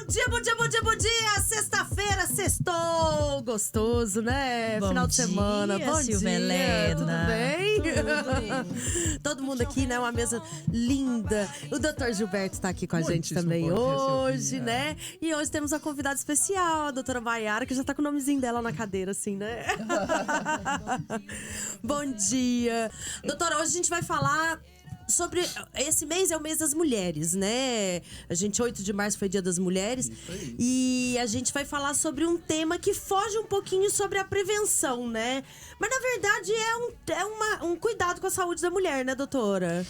dia, bom dia, bom dia, bom dia! Sexta-feira, sextou! Gostoso, né? Bom Final de dia, semana. Bom Silvia dia, Helena. tudo bem? Tudo. Todo mundo aqui, né? Uma mesa linda. O Dr. Gilberto tá aqui com a gente também bom dia, hoje, Silvinha. né? E hoje temos uma convidada especial, a doutora Maiara, que já tá com o nomezinho dela na cadeira, assim, né? Bom dia. Doutora, hoje a gente vai falar sobre… Esse mês é o mês das mulheres, né? 8 de março foi Dia das Mulheres. Isso aí. E a gente vai falar sobre um tema que foge um pouquinho sobre a prevenção, né? Mas, na verdade, é um cuidado com a saúde da mulher, né, doutora?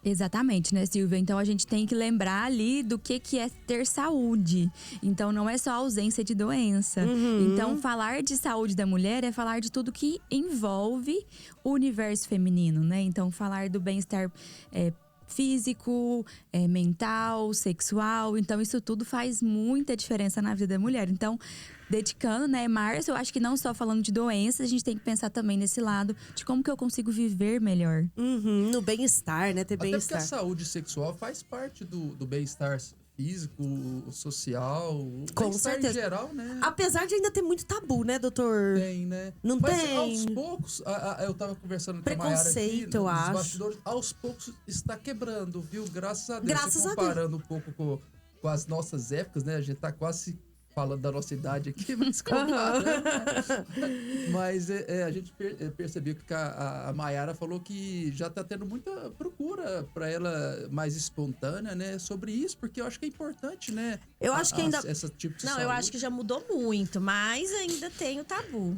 Exatamente, né, Silvia? Então a gente tem que lembrar ali do que é ter saúde. Então não é só a ausência de doença. Então falar de saúde da mulher é falar de tudo que envolve o universo feminino, né? Então falar do bem-estar físico, mental, sexual. Então isso tudo faz muita diferença na vida da mulher. Então, dedicando, né, março, eu acho que não só falando de doenças, a gente tem que pensar também nesse lado de como que eu consigo viver melhor. No bem-estar, né? Ter Até porque bem-estar. a saúde sexual faz parte do bem-estar físico, social, Com bem-estar certeza. em geral, né? Apesar de ainda ter muito tabu, né, doutor? Tem, né? Não Mas tem. aos poucos, eu tava conversando com a Maiara aqui, Preconceito, eu nos acho. bastidores, aos poucos está quebrando, viu? Graças a Deus. Graças Se a Deus. comparando um pouco com as nossas épocas, né? A gente tá quase falando da nossa idade aqui, mas comparando, né? Mas a gente percebeu que a Maiara falou que já tá tendo muita procura para ela mais espontânea, né? Sobre isso, porque eu acho que é importante, né? Eu acho que ainda… Essa tipo de Não, eu saúde. acho que já mudou muito, mas ainda tem o tabu.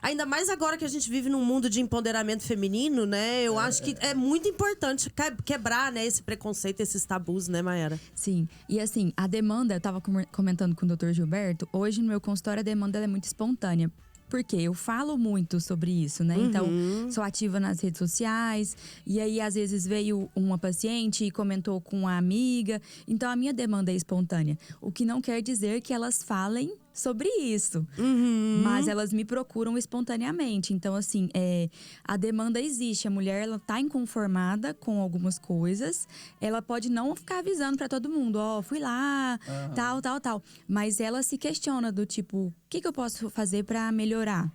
Ainda mais agora que a gente vive num mundo de empoderamento feminino, né? Eu acho que é muito importante quebrar, né, esse preconceito, esses tabus, né, Maiara? Sim, e assim, a demanda, eu tava comentando com o Dr. Gilberto, hoje no meu consultório a demanda ela é muito espontânea. Porque eu falo muito sobre isso, né? Então, sou ativa nas redes sociais. E aí, às vezes, veio uma paciente e comentou com uma amiga. Então, a minha demanda é espontânea. O que não quer dizer que elas falem sobre isso. Mas elas me procuram espontaneamente. Então, assim, a demanda existe. A mulher, ela tá inconformada com algumas coisas. Ela pode não ficar avisando pra todo mundo. Fui lá, tal. Mas ela se questiona do tipo… O que eu posso fazer pra melhorar?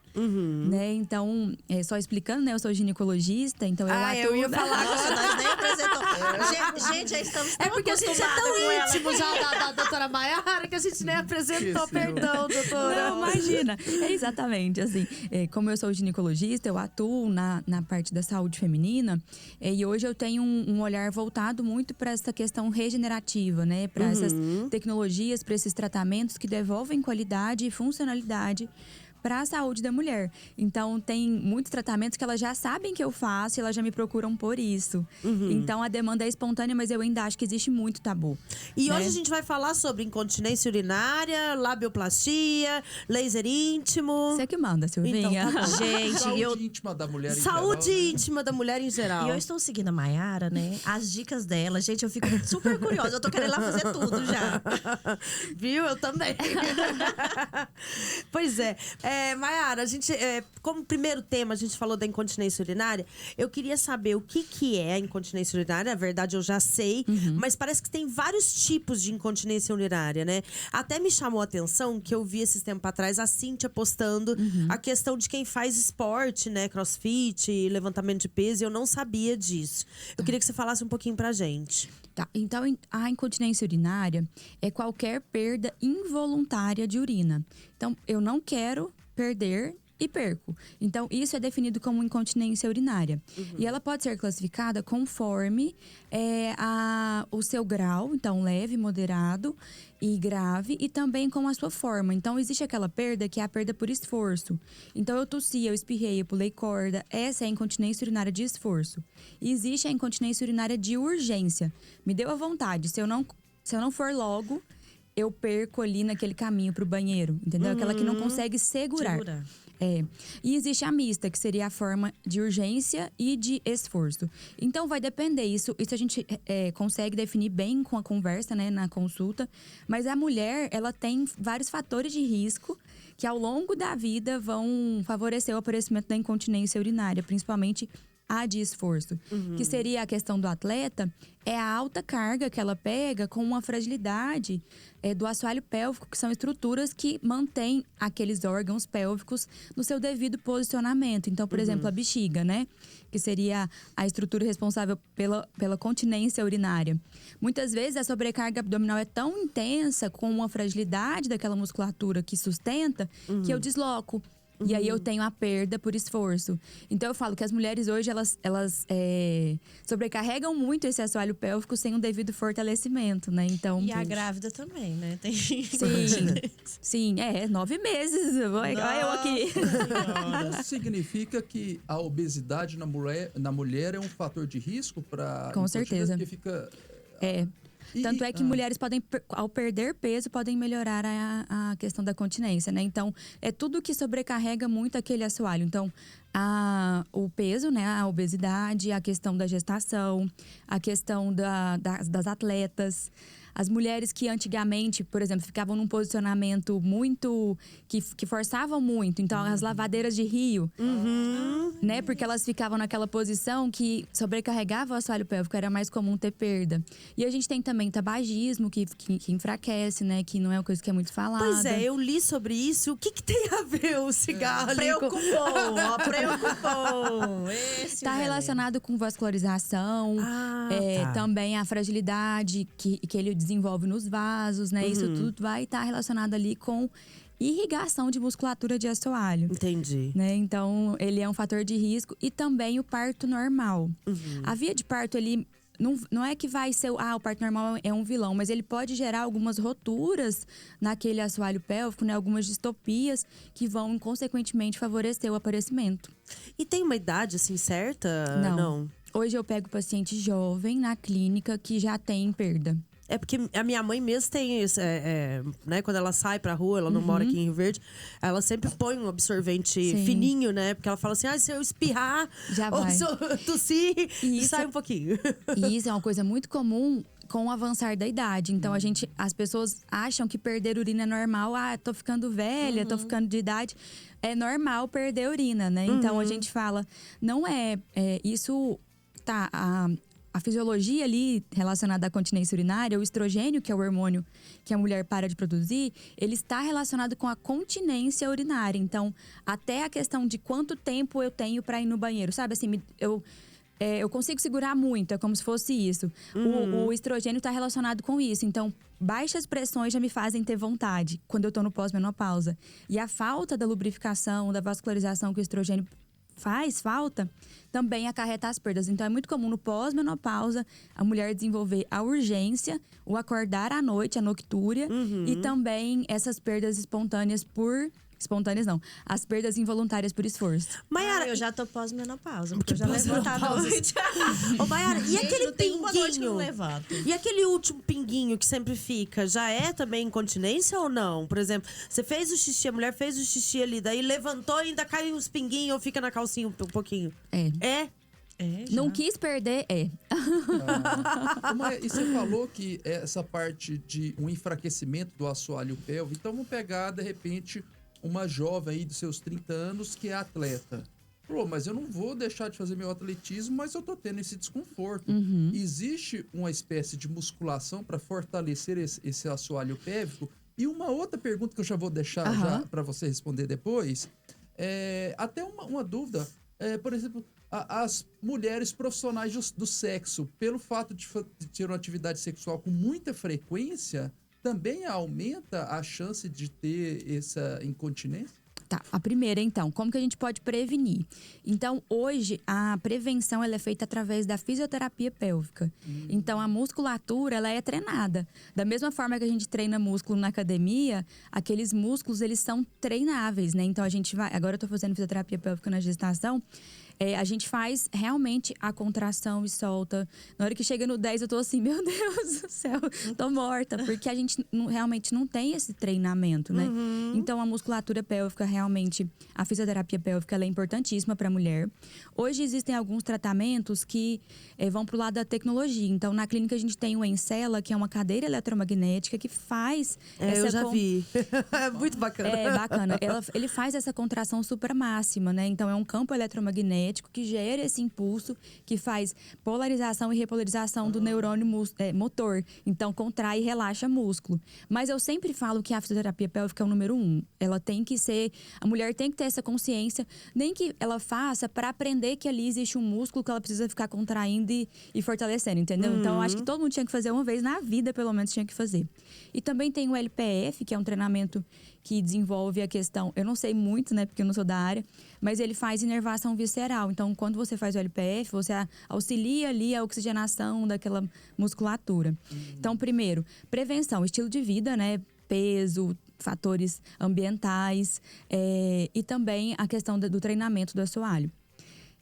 Né? Então, só explicando, né? Eu sou ginecologista, então eu atuo… eu ia falar Nossa, agora. nós nem apresentamos. Gente, já estamos tão Porque a gente é acostumadas com tão ela. íntimo já da doutora Maiara que a gente nem apresentou. Perdão, doutora. Não, imagina. É exatamente assim. Como eu sou ginecologista, eu atuo na parte da saúde feminina. E hoje eu tenho um olhar voltado muito para essa questão regenerativa, né? Para essas tecnologias, para esses tratamentos que devolvem qualidade e funcionalidade para a saúde da mulher. Então, tem muitos tratamentos que elas já sabem que eu faço e elas já me procuram por isso. Então, a demanda é espontânea, mas eu ainda acho que existe muito tabu. E né? hoje a gente vai falar sobre incontinência urinária, labioplastia, laser íntimo. Você que manda, Silvinha. Então, tá bom. Gente, Saúde íntima da mulher em Saúde geral, né? íntima da mulher em geral. E eu estou seguindo a Maiara, né? As dicas dela, gente, eu fico super curiosa. Eu tô querendo ir lá fazer tudo já. Viu? Eu também. Pois é. Maiara, a gente, como primeiro tema a gente falou da incontinência urinária, eu queria saber o que é a incontinência urinária. Na verdade, eu já sei, mas parece que tem vários tipos de incontinência urinária, né? Até me chamou a atenção que eu vi esses tempos atrás a Cíntia postando a questão de quem faz esporte, né? Crossfit, levantamento de peso, e eu não sabia disso. Eu queria que você falasse um pouquinho pra gente. Tá, então a incontinência urinária é qualquer perda involuntária de urina. Então, eu não quero perder e perco. Então, isso é definido como incontinência urinária. E ela pode ser classificada conforme o seu grau, então leve, moderado e grave, e também com a sua forma. Então, existe aquela perda que é a perda por esforço. Então, eu tossi, eu espirrei, eu pulei corda. Essa é a incontinência urinária de esforço. E existe a incontinência urinária de urgência. Me deu a vontade. Se eu não for logo, eu perco ali naquele caminho pro banheiro, entendeu? Aquela que não consegue segurar. E existe a mista, que seria a forma de urgência e de esforço. Então, vai depender. Isso a gente consegue definir bem com a conversa, né, na consulta. Mas a mulher, ela tem vários fatores de risco que ao longo da vida vão favorecer o aparecimento da incontinência urinária, principalmente a de esforço. Que seria a questão do atleta, é a alta carga que ela pega com uma fragilidade do assoalho pélvico, que são estruturas que mantêm aqueles órgãos pélvicos no seu devido posicionamento. Então, por exemplo, a bexiga, né? Que seria a estrutura responsável pela continência urinária. Muitas vezes a sobrecarga abdominal é tão intensa, com uma fragilidade daquela musculatura que sustenta, que eu desloco. E aí eu tenho a perda por esforço. Então eu falo que as mulheres hoje, elas sobrecarregam muito esse assoalho pélvico sem um devido fortalecimento, né? Então, E a grávida também, né? Tem... Sim, 9 meses. Olha eu aqui. Isso significa que a obesidade na mulher é um fator de risco para Com certeza. Porque fica... Tanto é que mulheres podem, ao perder peso, podem melhorar a questão da continência, né? Então, é tudo que sobrecarrega muito aquele assoalho. Então, o peso, né? A obesidade, a questão da gestação, a questão das atletas. As mulheres que antigamente, por exemplo, ficavam num posicionamento muito... Que forçavam muito. Então, as lavadeiras de rio, né? Porque elas ficavam naquela posição que sobrecarregava o assoalho pélvico. Era mais comum ter perda. E a gente tem também tabagismo, que enfraquece, né? Que não é uma coisa que é muito falada. Pois é, eu li sobre isso. O que tem a ver o cigarro ali Preocupou. Está relacionado com vascularização, também a fragilidade que ele desenvolve nos vasos, né? Isso tudo vai estar relacionado ali com irrigação de musculatura de assoalho. Entendi. Né? Então, ele é um fator de risco. E também o parto normal. A via de parto, ele... Não é que vai ser... o parto normal é um vilão. Mas ele pode gerar algumas roturas naquele assoalho pélvico, né? Algumas distopias que vão, consequentemente, favorecer o aparecimento. E tem uma idade, assim, certa? Não. Hoje eu pego paciente jovem na clínica que já tem perda. É porque a minha mãe mesmo tem isso, né? Quando ela sai pra rua, ela não mora aqui em Rio Verde, ela sempre põe um absorvente fininho, né? Porque ela fala assim, se eu espirrar Já ou vai. se eu tossir, sai um pouquinho. E isso é uma coisa muito comum com o avançar da idade. Então, as pessoas acham que perder urina é normal. Tô ficando velha, tô ficando de idade. É normal perder urina, né? Então, a gente fala, não isso tá... A fisiologia ali relacionada à continência urinária, o estrogênio, que é o hormônio que a mulher para de produzir, ele está relacionado com a continência urinária. Então, até a questão de quanto tempo eu tenho para ir no banheiro, sabe? Assim, eu consigo segurar muito, é como se fosse isso. O estrogênio está relacionado com isso. Então, baixas pressões já me fazem ter vontade quando eu estou no pós-menopausa. E a falta da lubrificação, da vascularização que o estrogênio faz falta, também acarreta as perdas. Então, é muito comum no pós-menopausa a mulher desenvolver a urgência, o acordar à noite, a noctúria, e também essas perdas espontâneas Espontâneas não. As perdas involuntárias por esforço. Maiara, eu já tô pós-menopausa, porque eu já levanto à noite. Ô, Maiara, e aquele não tem uma noite que eu não pinguinho? levanto. E aquele último pinguinho que sempre fica, já é também incontinência ou não? Por exemplo, você fez o xixi, a mulher fez o xixi ali, daí levantou e ainda cai uns pinguinhos ou fica na calcinha um pouquinho? É? Não quis perder, E você falou que essa parte de um enfraquecimento do assoalho pélvico. Então, vamos pegar, de repente, uma jovem aí dos seus 30 anos que é atleta. Falou, mas eu não vou deixar de fazer meu atletismo, mas eu tô tendo esse desconforto. Existe uma espécie de musculação para fortalecer esse assoalho pélvico? E uma outra pergunta que eu já vou deixar já para você responder depois. Até uma dúvida. Por exemplo, as mulheres profissionais do sexo, pelo fato de ter uma atividade sexual com muita frequência, também aumenta a chance de ter essa incontinência? Tá, a primeira então, como que a gente pode prevenir? Então, hoje, a prevenção ela é feita através da fisioterapia pélvica. Então, a musculatura, ela é treinada. Da mesma forma que a gente treina músculo na academia, aqueles músculos, eles são treináveis, né? Então, a gente vai... Agora eu tô fazendo fisioterapia pélvica na gestação. A gente faz realmente a contração e solta. Na hora que chega no 10, eu tô assim, meu Deus do céu, tô morta. Porque a gente realmente não tem esse treinamento, né? Então, a musculatura pélvica, realmente, a fisioterapia pélvica, ela é importantíssima pra mulher. Hoje, existem alguns tratamentos que vão pro lado da tecnologia. Então, na clínica, a gente tem o Encela, que é uma cadeira eletromagnética que faz... eu já vi. É muito bacana. É bacana. Ele faz essa contração super máxima, né? Então, é um campo eletromagnético magnético que gera esse impulso, que faz polarização e repolarização do neurônio motor. Então, contrai e relaxa músculo. Mas eu sempre falo que a fisioterapia pélvica é o número 1. Ela tem que ser... A mulher tem que ter essa consciência, nem que ela faça para aprender que ali existe um músculo que ela precisa ficar contraindo e fortalecendo, entendeu? Então, eu acho que todo mundo tinha que fazer uma vez na vida, pelo menos tinha que fazer. E também tem o LPF, que é um treinamento que desenvolve a questão... Eu não sei muito, né, porque eu não sou da área, mas ele faz inervação visceral. Então, quando você faz o LPF, você auxilia ali a oxigenação daquela musculatura. Então, primeiro, prevenção, estilo de vida, né? Peso, fatores ambientais e também a questão do treinamento do assoalho.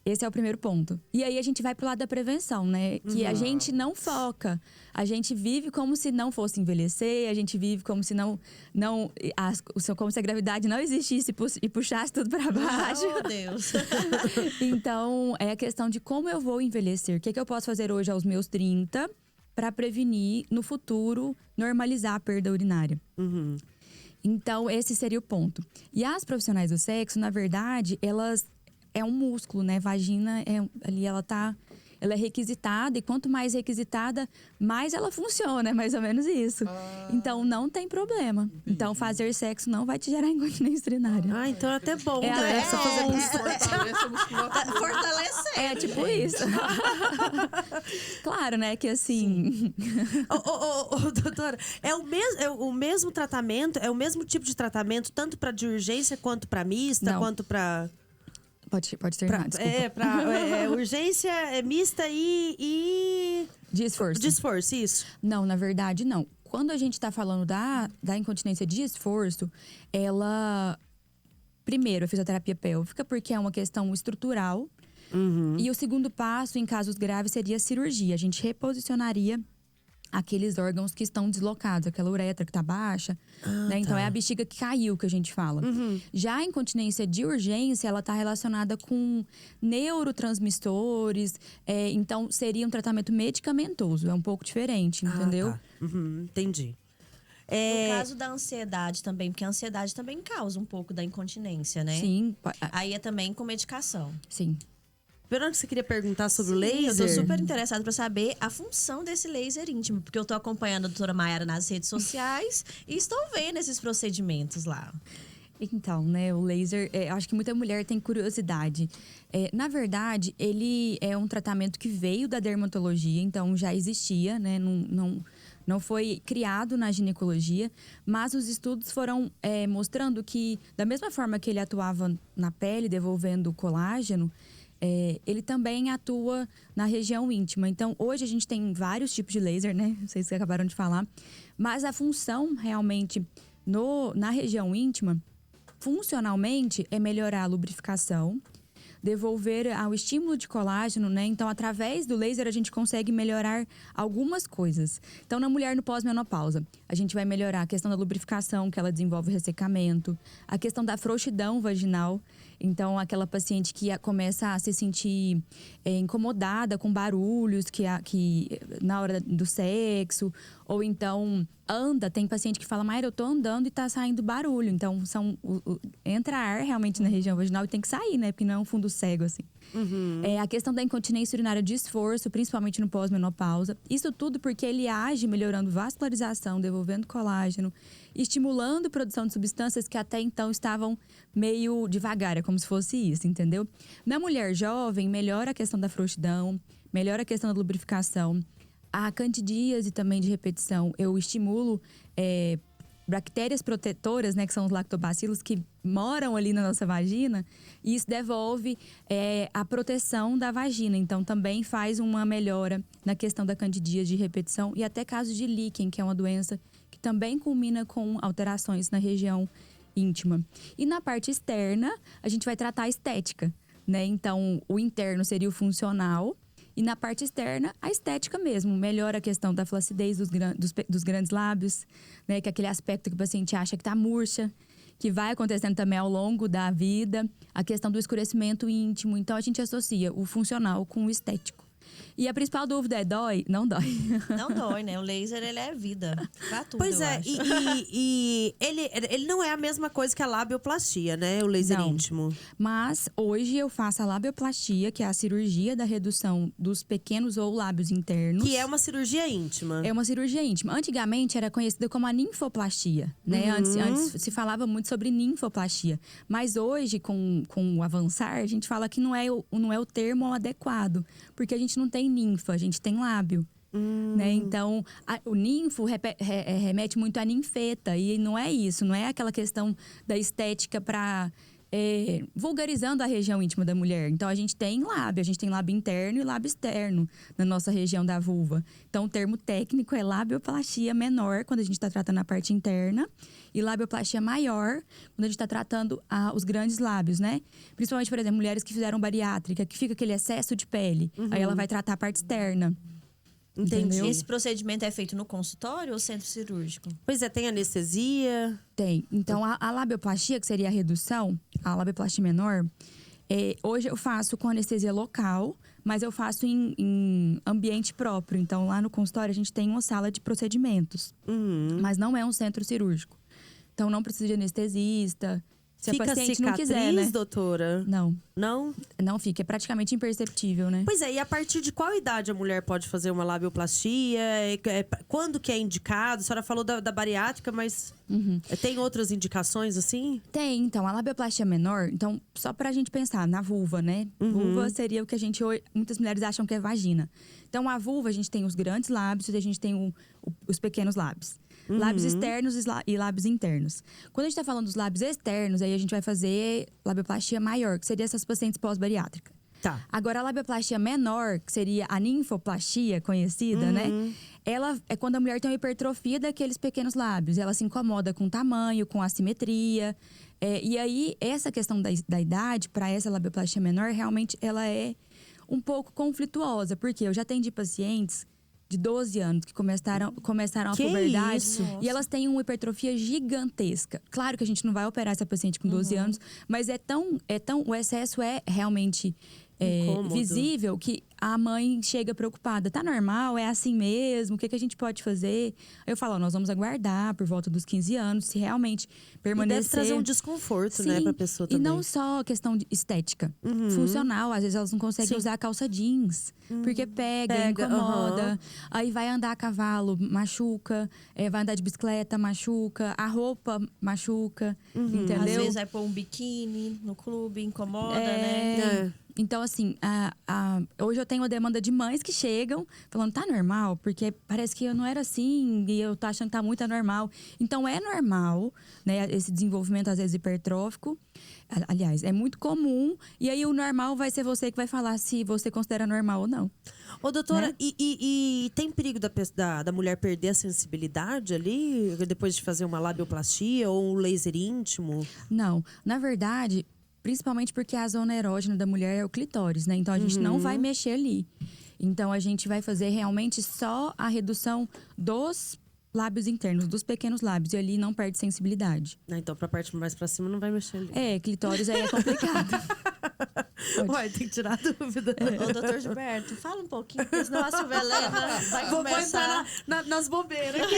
Esse é o primeiro ponto. E aí a gente vai pro lado da prevenção, né? Que a gente não foca. A gente vive como se não fosse envelhecer, a gente vive como se como se a gravidade não existisse e puxasse tudo para baixo. Oh, Deus! Então, é a questão de como eu vou envelhecer. O que eu posso fazer hoje aos meus 30 para prevenir, no futuro, normalizar a perda urinária. Então, esse seria o ponto. E as profissionais do sexo, na verdade, elas... É um músculo, né? Vagina, ali ela é requisitada. E quanto mais requisitada, mais ela funciona. É mais ou menos isso. Então, não tem problema. Entendi. Então, fazer sexo não vai te gerar incontinência urinária. Então é até bom, né? Fortalece a musculatura. Fortalecer. Tipo isso. Claro, né? Que assim... Doutora, é o mesmo tratamento, é o mesmo tipo de tratamento, tanto para de urgência, quanto para mista, Não. quanto para... Pode terminar, desculpa. Urgência mista e... De esforço. De esforço, isso. Não, na verdade, não. Quando a gente está falando da incontinência de esforço, ela... Primeiro, a fisioterapia pélvica, porque é uma questão estrutural. E o segundo passo, em casos graves, seria a cirurgia. A gente reposicionaria aqueles órgãos que estão deslocados, aquela uretra que está baixa, né? Então é a bexiga que caiu, que a gente fala. Já a incontinência de urgência, ela está relacionada com neurotransmissores, então seria um tratamento medicamentoso, é um pouco diferente, entendeu? Tá. Entendi. No caso da ansiedade também, porque a ansiedade também causa um pouco da incontinência, né? Sim. Aí é também com medicação. Sim. Verônica, você queria perguntar sobre o Eu laser? tô super interessada pra saber a função desse laser íntimo, porque eu tô acompanhando a doutora Maiara nas redes sociais e estou vendo esses procedimentos lá. Então, né, o laser, acho que muita mulher tem curiosidade. Na verdade, ele é um tratamento que veio da dermatologia, então já existia, né, não foi criado na ginecologia, mas os estudos foram mostrando que, da mesma forma que ele atuava na pele, devolvendo colágeno, ele também atua na região íntima. Então, hoje a gente tem vários tipos de laser, né? Vocês que acabaram de falar. Mas a função, realmente, na região íntima, funcionalmente, é melhorar a lubrificação, devolver ao estímulo de colágeno, né? Então, através do laser, a gente consegue melhorar algumas coisas. Então, na mulher no pós-menopausa, a gente vai melhorar a questão da lubrificação, que ela desenvolve ressecamento, a questão da frouxidão vaginal. Então, aquela paciente que começa a se sentir incomodada com barulhos que na hora do sexo, ou então tem paciente que fala, Mayra, eu tô andando e tá saindo barulho. Então, entra ar realmente na região vaginal e tem que sair, né? Porque não é um fundo cego, assim. A questão da incontinência urinária de esforço, principalmente no pós-menopausa. Isso tudo porque ele age melhorando vascularização, devolvendo colágeno, estimulando a produção de substâncias que até então estavam meio devagar, é como se fosse isso, entendeu? Na mulher jovem, melhora a questão da frouxidão, melhora a questão da lubrificação. A candidíase também de repetição, eu estimulo bactérias protetoras, né, que são os lactobacilos que moram ali na nossa vagina, e isso devolve a proteção da vagina. Então, também faz uma melhora na questão da candidíase de repetição e até casos de líquen, que é uma doença que também culmina com alterações na região íntima. E na parte externa, a gente vai tratar a estética, né? Então, o interno seria o funcional, e na parte externa, a estética mesmo. Melhora a questão da flacidez dos grandes lábios, né? Que é aquele aspecto que o paciente acha que tá murcha, que vai acontecendo também ao longo da vida. A questão do escurecimento íntimo. Então, a gente associa o funcional com o estético. E a principal dúvida é: dói? Não dói. Não dói, né? O laser, ele é vida. Pra tudo, Pois eu é, acho. e ele não é a mesma coisa que a labioplastia, né? O laser Não. íntimo. Mas hoje eu faço a labioplastia, que é a cirurgia da redução dos pequenos ou lábios internos. Que é uma cirurgia íntima. É uma cirurgia íntima. Antigamente era conhecida como a ninfoplastia, né? Antes se falava muito sobre ninfoplastia. Mas hoje, com o avançar, a gente fala que não é o termo adequado. Porque a gente não tem ninfa, a gente tem lábio. Né? Então, o ninfo remete muito à ninfeta. E não é isso, não é aquela questão da estética para... vulgarizando a região íntima da mulher. Então, a gente tem lábio interno e lábio externo na nossa região da vulva. Então, o termo técnico é labioplastia menor, quando a gente está tratando a parte interna, e labioplastia maior, quando a gente está tratando os grandes lábios, né? Principalmente, por exemplo, mulheres que fizeram bariátrica, que fica aquele excesso de pele. Aí ela vai tratar a parte externa. Entendi. Entendeu? Esse procedimento é feito no consultório ou centro cirúrgico? Pois é, tem anestesia. Tem. Então, a labioplastia, que seria a redução, a labioplastia menor, hoje eu faço com anestesia local, mas eu faço em ambiente próprio. Então, lá no consultório, a gente tem uma sala de procedimentos. Mas não é um centro cirúrgico. Então, não precisa de anestesista. Se Fica a paciente cicatriz, não quiser, né? doutora? Não, Não? não fica. É praticamente imperceptível, né? Pois é, e a partir de qual idade a mulher pode fazer uma labioplastia? Quando que é indicado? A senhora falou da bariátrica, mas tem outras indicações assim? Tem, então, a labioplastia menor, então, só pra gente pensar, na vulva, né? Vulva seria o que muitas mulheres acham que é vagina. Então, a vulva, a gente tem os grandes lábios e a gente tem os pequenos lábios. Lábios externos e lábios internos. Quando a gente tá falando dos lábios externos, aí a gente vai fazer labioplastia maior, que seria essas pacientes pós-bariátrica. Tá. Agora, a labioplastia menor, que seria a ninfoplastia conhecida, né? Ela é quando a mulher tem uma hipertrofia daqueles pequenos lábios. Ela se incomoda com o tamanho, com a assimetria. E aí, essa questão da idade, para essa labioplastia menor, realmente ela é um pouco conflituosa. Porque eu já atendi pacientes de 12 anos que começaram a Que puberdade. isso? E elas têm uma hipertrofia gigantesca. Claro que a gente não vai operar essa paciente com 12 anos, mas o excesso é realmente Incômodo. visível que a mãe chega preocupada. Tá normal? É assim mesmo? O que a gente pode fazer? Aí eu falo, nós vamos aguardar por volta dos 15 anos, se realmente permanecer... E deve trazer um desconforto, né, pra pessoa e também. não só questão de estética. Funcional, às vezes elas não conseguem usar calça jeans. Porque pega, incomoda. Aí vai andar a cavalo, machuca. Vai andar de bicicleta, machuca. A roupa machuca, entendeu? Às vezes vai pôr um biquíni no clube, incomoda, né? É. Então, assim, hoje eu tenho uma demanda de mães que chegam falando, tá normal? Porque parece que eu não era assim e eu tô achando que tá muito anormal. Então, é normal, né? Esse desenvolvimento, às vezes, hipertrófico. Aliás, é muito comum. E aí, o normal vai ser você que vai falar se você considera normal ou não. Ô, doutora, Né? e tem perigo da mulher perder a sensibilidade ali? Depois de fazer uma labioplastia ou um laser íntimo? Não. Na verdade... Principalmente porque a zona erógena da mulher é o clitóris, né? Então, a gente não vai mexer ali. Então, a gente vai fazer realmente só a redução dos lábios internos, dos pequenos lábios. E ali não perde sensibilidade. Então, pra parte mais pra cima, não vai mexer ali. Clitóris aí é complicado. Ué, tem que tirar a dúvida. Ô, doutor Gilberto, fala um pouquinho, porque senão a Silvelena vai Vou começar... entrar nas bobeiras aqui.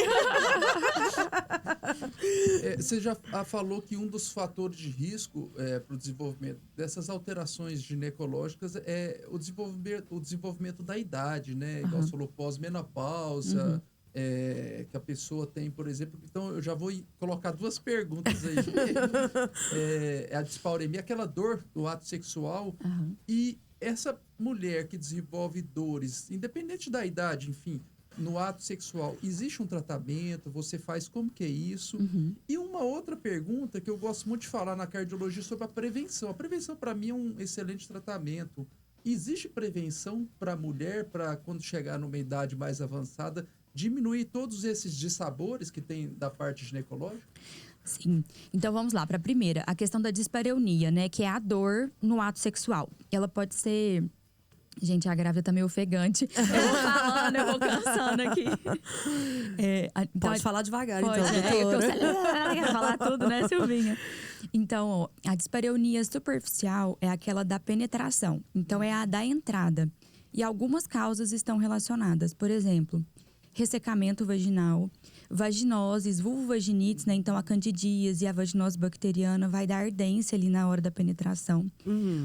Você já falou que um dos fatores de risco para o desenvolvimento dessas alterações ginecológicas é o desenvolvimento da idade, né? Igual você falou, pós-menopausa, que a pessoa tem, por exemplo. Então, eu já vou colocar duas perguntas aí. A dispauremia, aquela dor do ato sexual e essa mulher que desenvolve dores, independente da idade, enfim, no ato sexual, existe um tratamento? Você faz como que é isso? E uma outra pergunta que eu gosto muito de falar na cardiologia sobre a prevenção. A prevenção, para mim, é um excelente tratamento. Existe prevenção para a mulher, para quando chegar numa idade mais avançada, diminuir todos esses dissabores que tem da parte ginecológica? Sim. Então, vamos lá. Para a primeira, a questão da dispareunia, né? Que é a dor no ato sexual. Ela pode ser... Gente, a grávida tá meio ofegante. Eu vou falando, eu vou cansando aqui. Então, Pode falar devagar, pode, então, doutora. eu quero falar tudo, né, Silvinha? Então, ó, a dispareunia superficial é aquela da penetração. Então, é a da entrada. E algumas causas estão relacionadas. Por exemplo, ressecamento vaginal, vaginoses, vulvovaginites, né? Então, a candidíase e a vaginose bacteriana vai dar ardência ali na hora da penetração.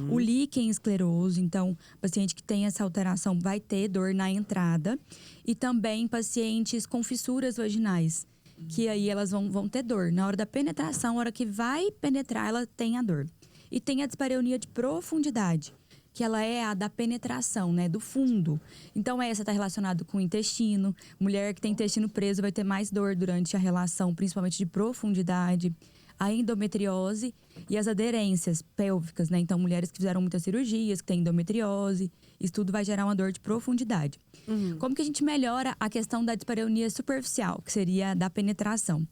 O líquen escleroso, então, paciente que tem essa alteração vai ter dor na entrada. E também pacientes com fissuras vaginais, que aí elas vão ter dor. Na hora da penetração, na hora que vai penetrar, ela tem a dor. E tem a dispareunia de profundidade, que ela é a da penetração, né, do fundo. Então, essa está relacionada com o intestino. Mulher que tem intestino preso vai ter mais dor durante a relação, principalmente de profundidade. A endometriose e as aderências pélvicas, né? Então, mulheres que fizeram muitas cirurgias, que têm endometriose, isso tudo vai gerar uma dor de profundidade. Como que a gente melhora a questão da dispareunia superficial, que seria da penetração?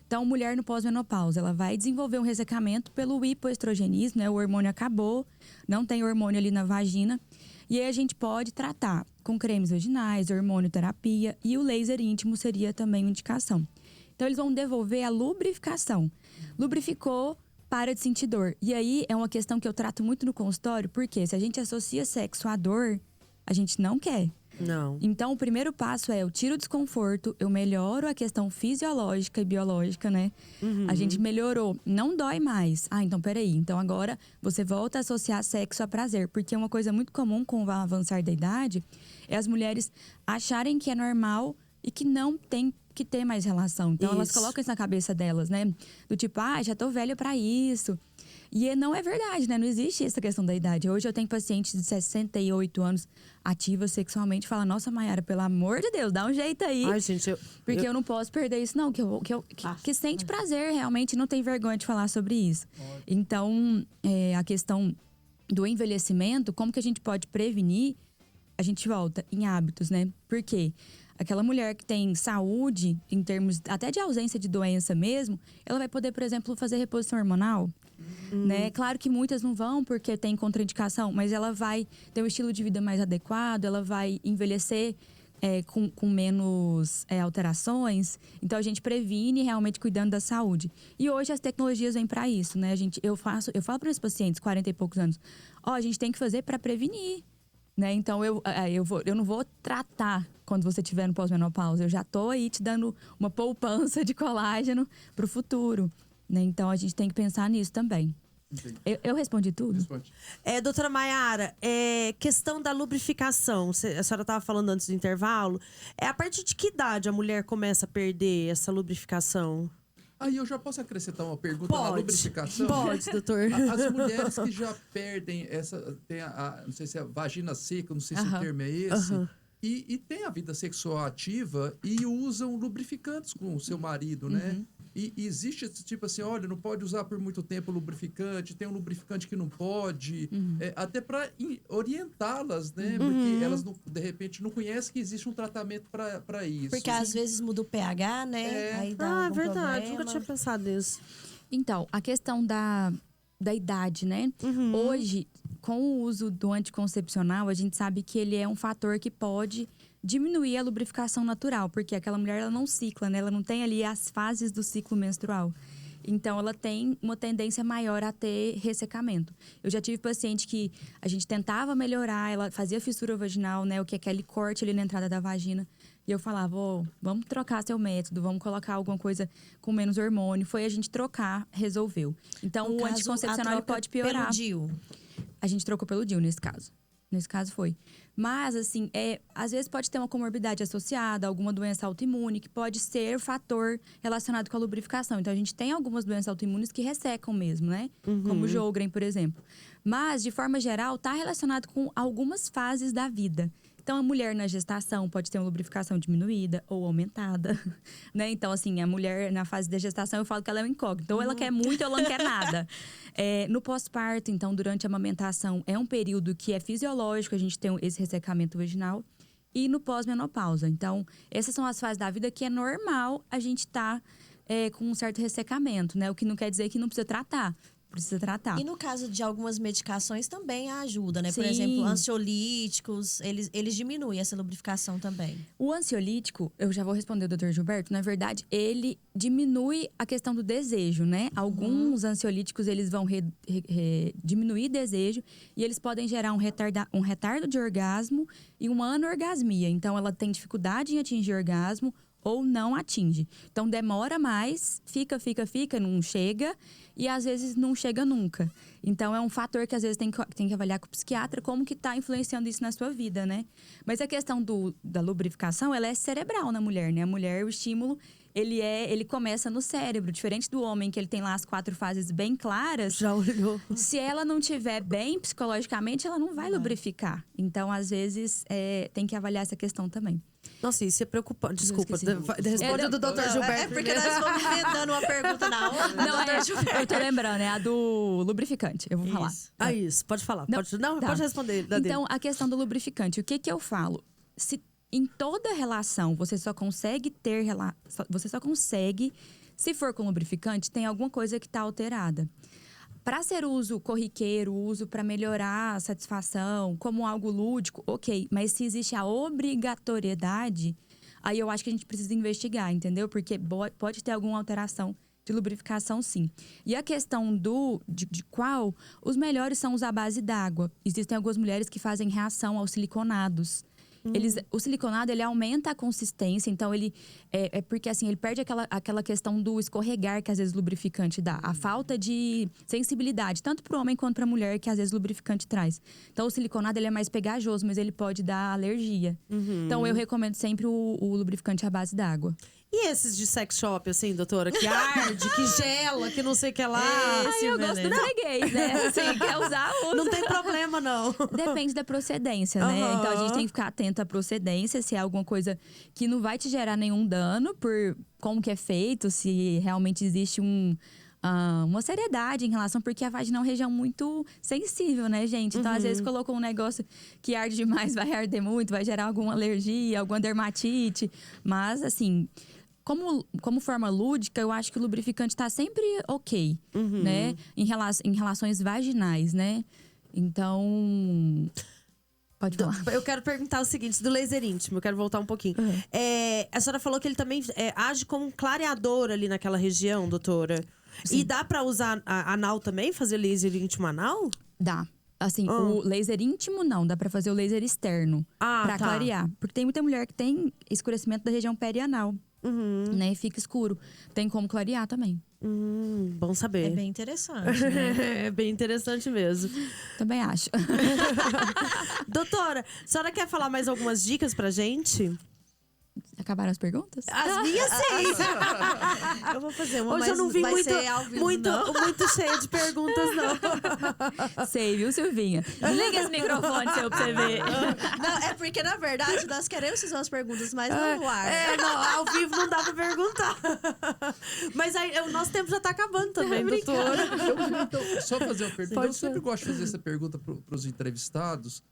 Então, mulher no pós-menopausa, ela vai desenvolver um ressecamento pelo hipoestrogenismo, né? O hormônio acabou, não tem hormônio ali na vagina. E aí a gente pode tratar com cremes vaginais, hormonioterapia e o laser íntimo seria também uma indicação. Então, eles vão devolver a lubrificação. Lubrificou, para de sentir dor. E aí é uma questão que eu trato muito no consultório, porque se a gente associa sexo à dor, a gente não quer. Não. Então, o primeiro passo é eu tiro o desconforto, eu melhoro a questão fisiológica e biológica, né? A gente melhorou, não dói mais. Ah, então peraí. Então agora você volta a associar sexo a prazer. Porque uma coisa muito comum com o avançar da idade é as mulheres acharem que é normal e que não tem que ter mais relação. Então elas colocam isso na cabeça delas, né? Do tipo, já tô velha pra isso. E não é verdade, né? Não existe essa questão da idade. Hoje eu tenho pacientes de 68 anos ativas sexualmente. Fala, nossa, Mayara, pelo amor de Deus, dá um jeito aí. Ai, gente, porque eu não posso perder isso, não. Que sente prazer, realmente, não tem vergonha de falar sobre isso. Então, a questão do envelhecimento, como que a gente pode prevenir? A gente volta em hábitos, né? Por quê? Aquela mulher que tem saúde, em termos até de ausência de doença mesmo, ela vai poder, por exemplo, fazer reposição hormonal. Né? Claro que muitas não vão porque tem contraindicação, mas ela vai ter um estilo de vida mais adequado, ela vai envelhecer com menos alterações. Então, a gente previne realmente cuidando da saúde. E hoje as tecnologias vêm para isso, né? Eu falo para meus pacientes, 40 e poucos anos, a gente tem que fazer para prevenir. Né? Então, eu não vou tratar quando você estiver no pós-menopausa. Eu já tô aí te dando uma poupança de colágeno para o futuro. Né? Então, a gente tem que pensar nisso também. Eu respondi tudo? Responde. Doutora Mayara, questão da lubrificação. A senhora estava falando antes do intervalo. A partir de que idade a mulher começa a perder essa lubrificação? Aí eu já posso acrescentar uma pergunta na lubrificação? Pode, doutor. As mulheres que já perdem não sei se é a vagina seca, não sei se o termo é esse, e tem a vida sexual ativa e usam lubrificantes com o seu marido, né? E existe esse tipo assim, olha, não pode usar por muito tempo lubrificante, tem um lubrificante que não pode, até para orientá-las, né? Porque elas, de repente, não conhecem que existe um tratamento para isso. Porque às vezes muda o pH, né? Aí dá é verdade, problema. nunca tinha pensado nisso. Então, a questão da idade, né? Hoje, com o uso do anticoncepcional, a gente sabe que ele é um fator que pode diminuir a lubrificação natural, porque aquela mulher ela não cicla, né? Ela não tem ali as fases do ciclo menstrual. Então, ela tem uma tendência maior a ter ressecamento. Eu já tive paciente que a gente tentava melhorar, ela fazia fissura vaginal, né? O que é aquele corte ali na entrada da vagina. E eu falava, vamos trocar seu método, vamos colocar alguma coisa com menos hormônio. Foi a gente trocar, resolveu. Então, o anticoncepcional ele pode piorar. Pelo DIU. A gente trocou pelo DIU nesse caso. Nesse caso foi. Mas, assim, às vezes pode ter uma comorbidade associada, alguma doença autoimune, que pode ser fator relacionado com a lubrificação. Então, a gente tem algumas doenças autoimunes que ressecam mesmo, né? Como o Sjögren, por exemplo. Mas, de forma geral, está relacionado com algumas fases da vida. Então, a mulher na gestação pode ter uma lubrificação diminuída ou aumentada, né? Então, assim, a mulher na fase da gestação, eu falo que ela é uma incógnita. Ou ela quer muito ou ela não quer nada. No pós-parto, então, durante a amamentação, é um período que é fisiológico, a gente tem esse ressecamento vaginal. E no pós-menopausa. Então, essas são as fases da vida que é normal a gente estar com um certo ressecamento, né? O que não quer dizer que não precisa tratar. precisa tratar. E no caso de algumas medicações também ajuda, né? Por Sim. exemplo, ansiolíticos, eles diminuem essa lubrificação também. O ansiolítico, eu já vou responder o Dr. Gilberto, na verdade, ele diminui a questão do desejo, né? Alguns ansiolíticos, eles vão diminuir desejo e eles podem gerar um retardo de orgasmo e uma anorgasmia. Então, ela tem dificuldade em atingir orgasmo ou não atinge. Então, demora mais, fica, não chega e às vezes não chega nunca. Então, é um fator que às vezes tem que avaliar com o psiquiatra como que tá influenciando isso na sua vida, né? Mas a questão da lubrificação, ela é cerebral na mulher, né? A mulher, o estímulo, ele começa no cérebro. Diferente do homem, que ele tem lá as 4 fases bem claras. Já olhou. Se ela não tiver bem psicologicamente, ela não vai lubrificar. Então, às vezes, tem que avaliar essa questão também. Nossa, isso é preocupante. Desculpa, esqueci. responde do Dr. Gilberto. É porque nós vamos emendando uma pergunta na outra. Não, eu tô lembrando, é a do lubrificante. Eu vou falar. Isso. Ah, isso. Pode falar. Não, tá. Pode responder. Então, a questão do lubrificante. O que eu falo? Se em toda relação você só consegue se for com lubrificante, tem alguma coisa que está alterada. Para ser uso corriqueiro, uso para melhorar a satisfação, como algo lúdico, ok. Mas se existe a obrigatoriedade, aí eu acho que a gente precisa investigar, entendeu? Porque pode ter alguma alteração de lubrificação, sim. E a questão de qual, os melhores são os à base d'água. Existem algumas mulheres que fazem reação aos siliconados. O siliconado, ele aumenta a consistência, então ele porque assim, ele perde aquela questão do escorregar que às vezes o lubrificante dá, a falta de sensibilidade, tanto para o homem quanto para a mulher, que às vezes o lubrificante traz. Então o siliconado, ele é mais pegajoso, mas ele pode dar alergia. Então eu recomendo sempre o lubrificante à base d'água. E esses de sex shop, assim, doutora? Que arde, que gela, que não sei o que lá. Eu gosto do freguês, né? Assim, quer usar, usa. Não tem problema, não. Depende da procedência, né? Aham. Então, a gente tem que ficar atento à procedência. Se é alguma coisa que não vai te gerar nenhum dano por como que é feito, se realmente existe uma seriedade em relação... Porque a vagina é uma região muito sensível, né, gente? Então, às vezes, colocou um negócio que arde demais, vai arder muito, vai gerar alguma alergia, alguma dermatite. Mas, assim... Como forma lúdica, eu acho que o lubrificante tá sempre ok, né? Em relações vaginais, né? Então... Pode falar. Eu quero perguntar o seguinte, do laser íntimo, eu quero voltar um pouquinho. A senhora falou que ele também age como um clareador ali naquela região, doutora. Sim. E dá pra usar anal também? Fazer laser íntimo anal? Dá. Assim, o laser íntimo não, dá pra fazer o laser externo. Pra tá. clarear. Porque tem muita mulher que tem escurecimento da região perianal. Né? E fica escuro. Tem como clarear também. Bom saber. É bem interessante, né? É bem interessante mesmo. Também acho. Doutora, a senhora quer falar mais algumas dicas pra gente? Acabaram as perguntas? As minhas sim. Eu vou fazer uma, Hoje mas eu não vim vai ser ao vivo, não. muito cheia de perguntas, não. Sei, viu, Silvinha? Liga esse microfone seu pra você ver. Não, é porque, na verdade, nós queremos fazer umas perguntas, mas não no ar. Não, ao vivo não dá pra perguntar. Mas aí, o nosso tempo já tá acabando também, doutora. Eu queria, então, só fazer uma pergunta. Pode Eu sempre gosto de fazer essa pergunta para os entrevistados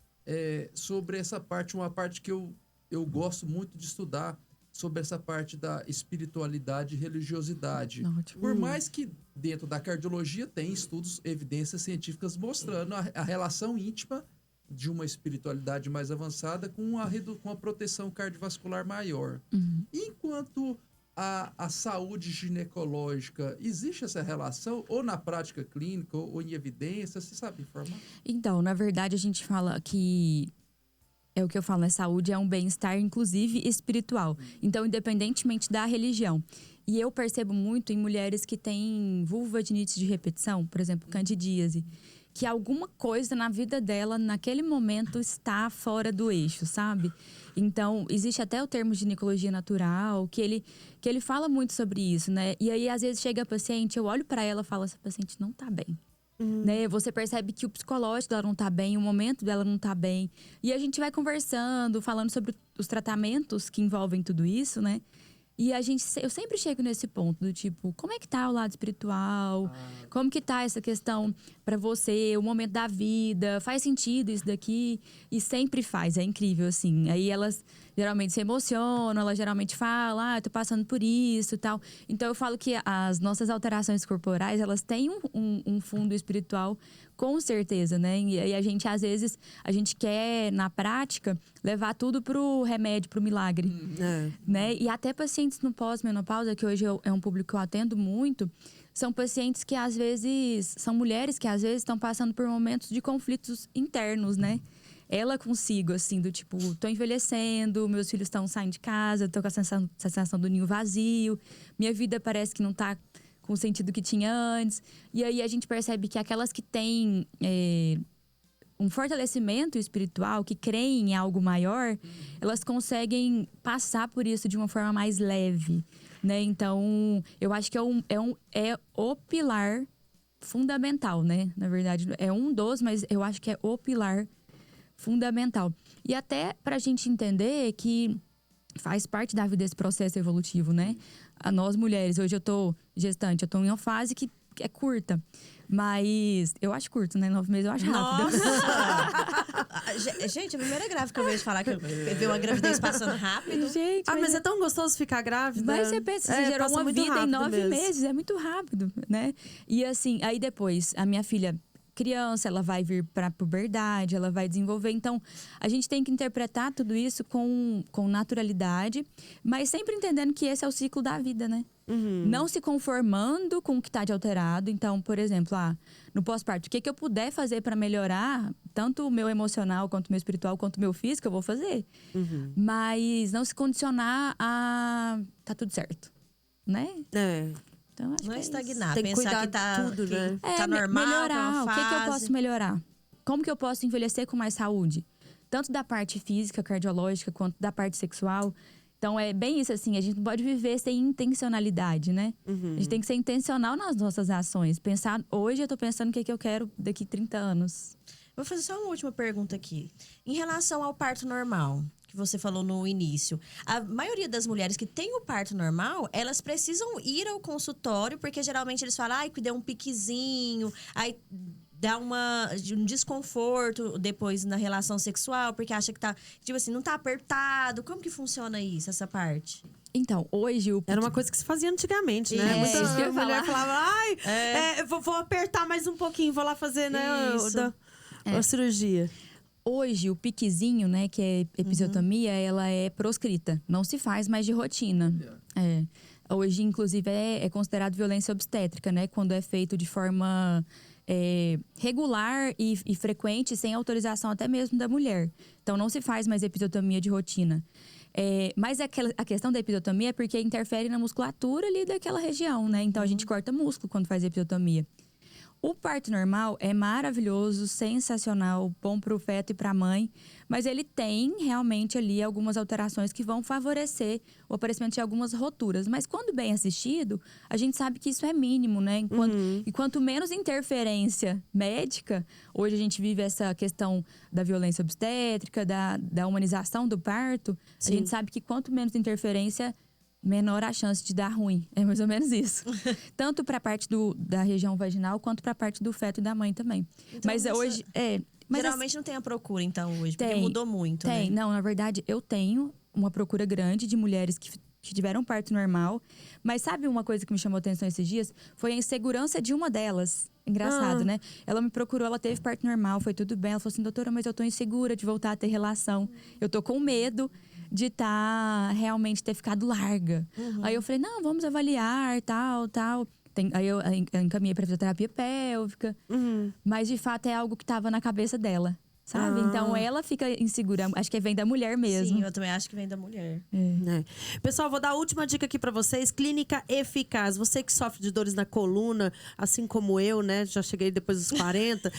sobre essa parte, uma parte que eu gosto muito de estudar, sobre essa parte da espiritualidade e religiosidade. Ótimo. Por mais que dentro da cardiologia tem estudos, evidências científicas mostrando a relação íntima de uma espiritualidade mais avançada com a proteção cardiovascular maior. Enquanto a saúde ginecológica, existe essa relação ou na prática clínica ou em evidência? Você sabe informar? Então, na verdade, a gente fala que... É o que eu falo, né? Saúde é um bem-estar, inclusive espiritual. Então, independentemente da religião. E eu percebo muito em mulheres que têm vulvadinite de repetição, por exemplo, candidíase, que alguma coisa na vida dela, naquele momento, está fora do eixo, sabe? Então, existe até o termo ginecologia natural, que ele fala muito sobre isso, né? E aí, às vezes, chega a paciente, eu olho para ela e falo, essa paciente não tá bem. Né? Você percebe que o psicológico dela não tá bem, o momento dela não tá bem. E a gente vai conversando, falando sobre os tratamentos que envolvem tudo isso, né? E eu sempre chego nesse ponto do tipo, como é que tá o lado espiritual? Como que tá essa questão pra você, o momento da vida? Faz sentido isso daqui? E sempre faz, é incrível, assim. Aí geralmente se emocionam, ela geralmente fala, eu tô passando por isso e tal. Então eu falo que as nossas alterações corporais, elas têm um fundo espiritual, com certeza, né? E a gente, às vezes, a gente quer, na prática, levar tudo pro remédio, pro milagre. Né? E até pacientes no pós-menopausa, que hoje é um público que eu atendo muito, são pacientes que, às vezes, são mulheres que, às vezes, estão passando por momentos de conflitos internos, né? Ela consigo, assim, do tipo, tô envelhecendo, meus filhos estão saindo de casa, tô com a sensação do ninho vazio, minha vida parece que não tá com o sentido que tinha antes. E aí a gente percebe que aquelas que têm um fortalecimento espiritual, que creem em algo maior, elas conseguem passar por isso de uma forma mais leve, né? Então, eu acho que é o pilar fundamental, né? Na verdade, é um dos, mas eu acho que é o pilar fundamental. E até pra gente entender que faz parte da vida esse processo evolutivo, né? Nós mulheres, hoje eu tô gestante, eu tô em uma fase que é curta. Mas eu acho curto, né? 9 meses eu acho rápido. Nossa! Gente, a primeira grávida que eu vejo falar que eu vi uma gravidez passando rápido. Gente, mas é tão gostoso ficar grávida. Mas você pensa, você gerou uma vida em 9 meses, é muito rápido, né? E assim, aí depois, a minha filha criança, ela vai vir pra puberdade, ela vai desenvolver. Então, a gente tem que interpretar tudo isso com naturalidade, mas sempre entendendo que esse é o ciclo da vida, né? Não se conformando com o que está de alterado. Então, por exemplo, no pós-parto, o que eu puder fazer para melhorar, tanto o meu emocional, quanto o meu espiritual, quanto o meu físico, eu vou fazer. Mas não se condicionar a tá tudo certo, né? Então, acho Não que estagnar, Tem que pensar cuidar que tá de tudo, né? tá normal, melhorar. que é uma O que eu fase. posso melhorar? Como que eu posso envelhecer com mais saúde? Tanto da parte física, cardiológica, quanto da parte sexual. Então, é bem isso, assim, a gente não pode viver sem intencionalidade, né? A gente tem que ser intencional nas nossas ações. Pensar, hoje eu tô pensando o que eu quero daqui 30 anos. Vou fazer só uma última pergunta aqui. Em relação ao parto normal, que você falou no início, a maioria das mulheres que têm o parto normal, elas precisam ir ao consultório, porque geralmente eles falam, que deu um piquezinho, aí dá um desconforto depois na relação sexual, porque acha que tá, tipo assim, não tá apertado. Como que funciona isso, essa parte? Então, hoje o... Era uma coisa que se fazia antigamente, né? Isso, isso que eu ia Muita mulher falar. falava, vou apertar mais um pouquinho, vou lá fazer, né, Isso. a cirurgia. Hoje, o piquezinho, né, que é episiotomia, ela é proscrita. Não se faz mais de rotina. Hoje, inclusive, é considerado violência obstétrica, né? Quando é feito de forma regular e frequente, sem autorização até mesmo da mulher. Então, não se faz mais episiotomia de rotina. Mas a questão da episiotomia é porque interfere na musculatura ali daquela região, né? Então, a gente corta músculo quando faz episiotomia. O parto normal é maravilhoso, sensacional, bom para o feto e para a mãe, mas ele tem realmente ali algumas alterações que vão favorecer o aparecimento de algumas roturas. Mas quando bem assistido, a gente sabe que isso é mínimo, né? E quanto menos interferência médica, hoje a gente vive essa questão da violência obstétrica, da humanização do parto, a gente sabe que quanto menos interferência, menor a chance de dar ruim. É mais ou menos isso. Tanto para a parte da região vaginal, quanto para a parte do feto e da mãe também. Então, mas hoje... Mas geralmente não tem a procura, então, hoje, porque tem, mudou muito, tem. né? Não, na verdade, eu tenho uma procura grande de mulheres que tiveram parto normal. Mas sabe uma coisa que me chamou a atenção esses dias? Foi a insegurança de uma delas. Engraçado, né? Ela me procurou, ela teve parto normal, foi tudo bem. Ela falou assim, doutora, mas eu tô insegura de voltar a ter relação. Eu tô com medo de realmente ter ficado larga. Aí eu falei, não, vamos avaliar, tal. Aí eu encaminhei pra fisioterapia pélvica. Mas, de fato, é algo que tava na cabeça dela, sabe? Então, ela fica insegura. Acho que vem da mulher mesmo. Sim, eu também acho que vem da mulher. Pessoal, vou dar a última dica aqui pra vocês. Clínica Eficaz. Você que sofre de dores na coluna, assim como eu, né? Já cheguei depois dos 40.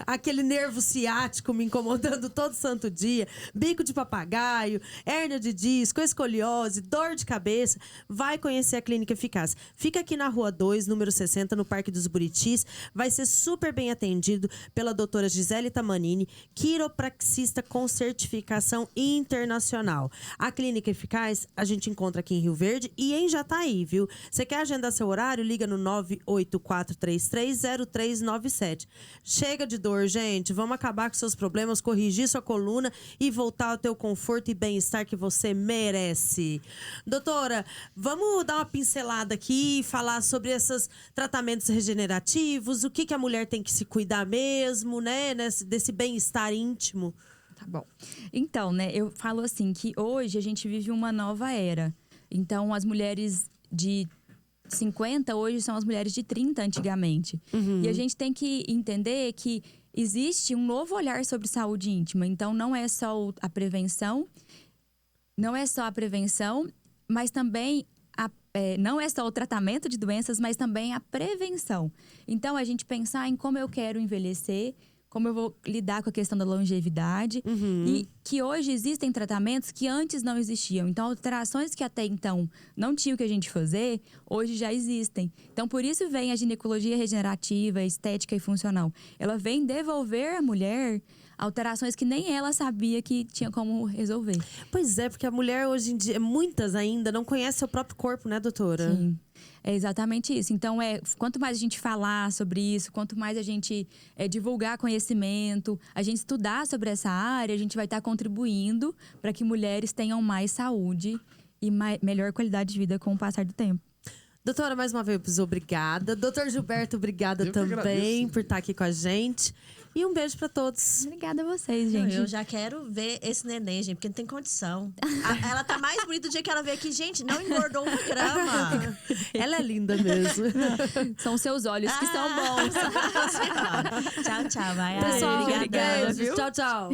Aquele nervo ciático me incomodando todo santo dia. Bico de papagaio, hérnia de disco, escoliose, dor de cabeça. Vai conhecer a Clínica Eficaz. Fica aqui na Rua 2, número 60, no Parque dos Buritis. Vai ser super bem atendido pela doutora Gisele Tamani, Giovannini, quiropraxista com certificação internacional. A Clínica Eficaz a gente encontra aqui em Rio Verde e em Jataí, viu? Você quer agendar seu horário? Liga no 984330397. Chega de dor, gente. Vamos acabar com seus problemas, corrigir sua coluna e voltar ao teu conforto e bem-estar que você merece. Doutora, vamos dar uma pincelada aqui e falar sobre esses tratamentos regenerativos, o que a mulher tem que se cuidar mesmo, né? Desse bem-estar íntimo. Tá bom. Então, né, eu falo assim que hoje a gente vive uma nova era. Então, as mulheres de 50 hoje são as mulheres de 30 antigamente. E a gente tem que entender que existe um novo olhar sobre saúde íntima. Então, não é só a prevenção, mas também não é só o tratamento de doenças, mas também a prevenção. Então, a gente pensar em como eu quero envelhecer, como eu vou lidar com a questão da longevidade. E que hoje existem tratamentos que antes não existiam. Então, alterações que até então não tinham que a gente fazer, hoje já existem. Então, por isso vem a ginecologia regenerativa, estética e funcional. Ela vem devolver à mulher alterações que nem ela sabia que tinha como resolver. Pois é, porque a mulher hoje em dia, muitas ainda, não conhece seu próprio corpo, né, doutora? Sim. É exatamente isso. Então, quanto mais a gente falar sobre isso, quanto mais a gente divulgar conhecimento, a gente estudar sobre essa área, a gente vai estar contribuindo para que mulheres tenham mais saúde e melhor qualidade de vida com o passar do tempo. Doutora, mais uma vez, obrigada. Doutor Gilberto, obrigada também por estar aqui com a gente. E um beijo pra todos. Obrigada a vocês, gente. Eu já quero ver esse neném, gente, porque não tem condição. Ela tá mais bonita do dia que ela veio aqui. Gente, não engordou 1 grama. Ela é linda mesmo. São seus olhos que são bons. Tchau, tchau. Vai. Pessoal, obrigada, beijo. viu? Tchau, tchau.